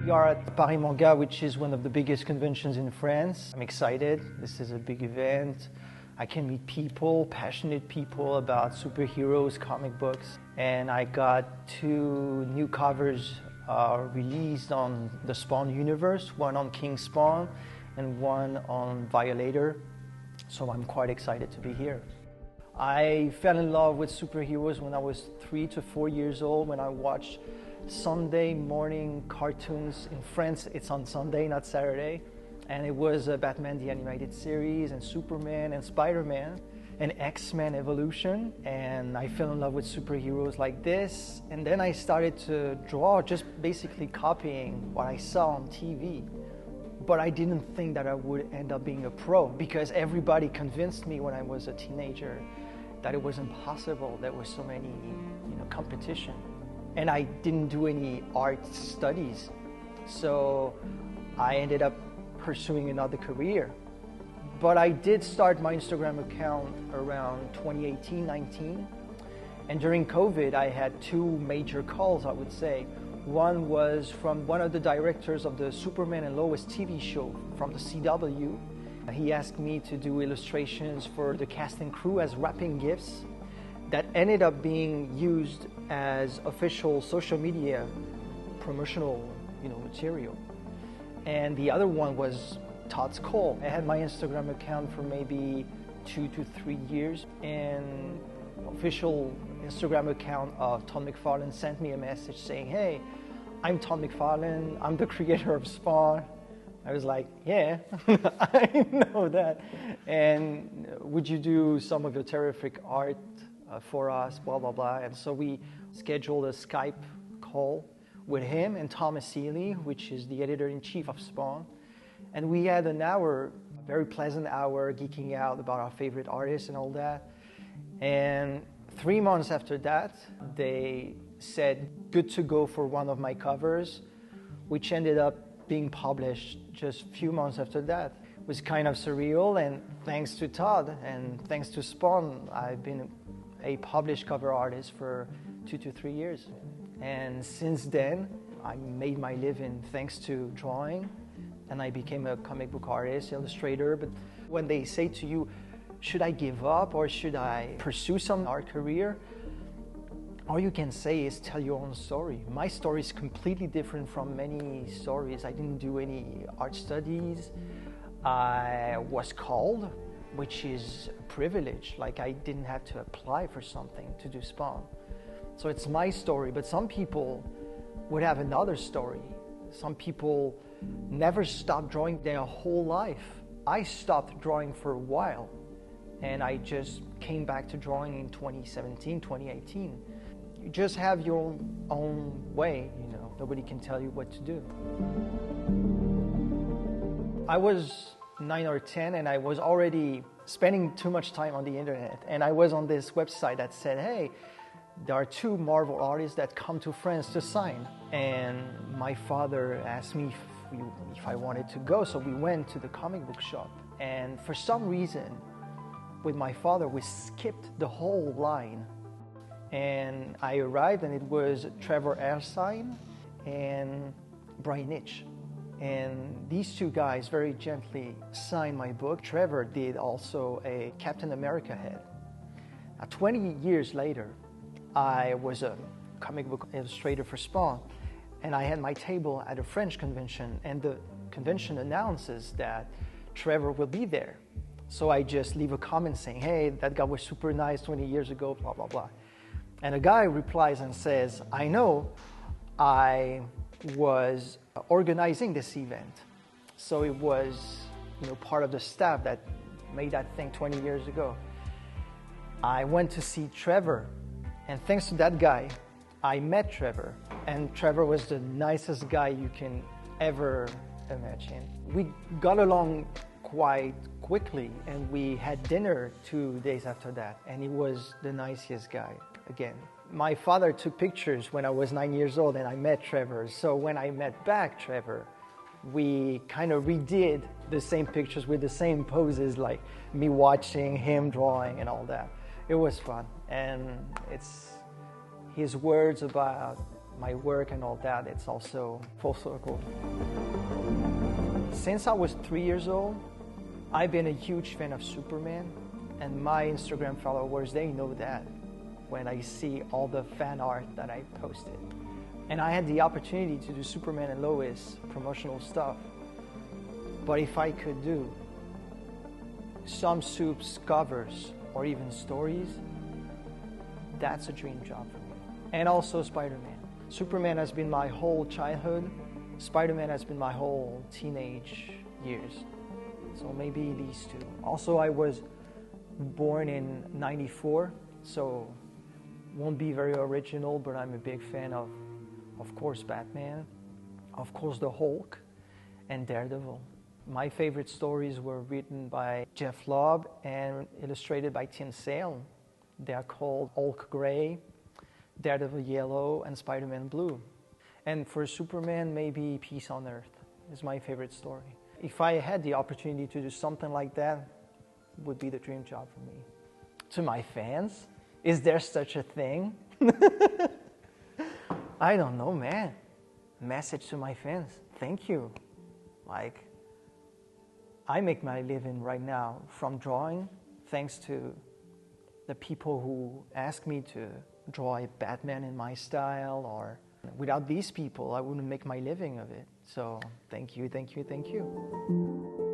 We are at Paris Manga, which is one of the biggest conventions in France. I'm excited. This is a big event. I can meet people, passionate people about superheroes, comic books. And I got 2 new covers released on the Spawn universe, one on King Spawn and one on Violator. So I'm quite excited to be here. I fell in love with superheroes when I was 3 to 4 years old, when I watched Sunday morning cartoons. In France, it's on Sunday, not Saturday. And it was Batman the Animated Series, and Superman, and Spider-Man, and X-Men Evolution. And I fell in love with superheroes like this. And then I started to draw, just basically copying what I saw on TV. But I didn't think that I would end up being a pro, because everybody convinced me when I was a teenager that it was impossible. There was so many, competition. And I didn't do any art studies. So I ended up pursuing another career. But I did start my Instagram account around 2018-19. And during COVID, I had 2 major calls, I would say. One was from one of the directors of the Superman and Lois TV show from the CW. He asked me to do illustrations for the cast and crew as wrapping gifts that ended up being used as official social media promotional, material. And the other one was Todd's Call. I had my Instagram account for maybe 2 to 3 years, and official Instagram account of Todd McFarlane sent me a message saying, "Hey, I'm Todd McFarlane, I'm the creator of Spawn." I was like, "Yeah, I know that. And would you do some of your terrific art for us, blah, blah, blah." And so we scheduled a Skype call with him and Thomas Seeley, which is the editor-in-chief of Spawn. And we had an hour, a very pleasant hour, geeking out about our favorite artists and all that. And 3 months after that, they said, good to go for one of my covers, which ended up being published just a few months after that. It was kind of surreal, and thanks to Todd and thanks to Spawn, I've been a published cover artist for 2 to 3 years. And since then, I made my living thanks to drawing, and I became a comic book artist, illustrator. But when they say to you, should I give up or should I pursue some art career? All you can say is tell your own story. My story is completely different from many stories. I didn't do any art studies. I was called, which is a privilege. Like, I didn't have to apply for something to do Spawn. So it's my story, but some people would have another story. Some people never stop drawing their whole life. I stopped drawing for a while, and I just came back to drawing in 2017, 2018. You just have your own way, Nobody can tell you what to do. I was 9 or 10, and I was already spending too much time on the internet. And I was on this website that said, hey, there are 2 Marvel artists that come to France to sign. And my father asked me if I wanted to go, so we went to the comic book shop. And for some reason, with my father, we skipped the whole line. And I arrived, and it was Trevor Earlsine and Brian Hitch. And these 2 guys very gently signed my book. Trevor did also a Captain America head. Now, 20 years later, I was a comic book illustrator for Spawn, and I had my table at a French convention, and the convention announces that Trevor will be there. So I just leave a comment saying, hey, that guy was super nice 20 years ago, blah, blah, blah. And a guy replies and says, I know, I was organizing this event. So it was, part of the staff that made that thing 20 years ago. I went to see Trevor, and thanks to that guy, I met Trevor. And Trevor was the nicest guy you can ever imagine. We got along quite quickly, and we had dinner 2 days after that, and he was the nicest guy again. My father took pictures when I was 9 years old, and I met Trevor. So when I met back Trevor, we kind of redid the same pictures with the same poses, like me watching him drawing and all that. It was fun, and it's his words about my work and all that, it's also full circle. Since I was 3 years old, I've been a huge fan of Superman, and my Instagram followers, they know that when I see all the fan art that I posted. And I had the opportunity to do Superman and Lois promotional stuff. But if I could do some soups covers or even stories, that's a dream job for me. And also Spider-Man. Superman has been my whole childhood. Spider-Man has been my whole teenage years. So maybe these two. Also, I was born in '94, so won't be very original, but I'm a big fan of course, Batman, of course, the Hulk, and Daredevil. My favorite stories were written by Jeff Lobb and illustrated by Tim Sale. They are called Hulk Gray, Daredevil Yellow, and Spider-Man Blue. And for Superman, maybe Peace on Earth is my favorite story. If I had the opportunity to do something like that, it would be the dream job for me. To my fans, is there such a thing? I don't know, man. Message to my fans, thank you. Like, I make my living right now from drawing, thanks to the people who ask me to draw a Batman in my style, or without these people, I wouldn't make my living of it. So thank you, thank you, thank you.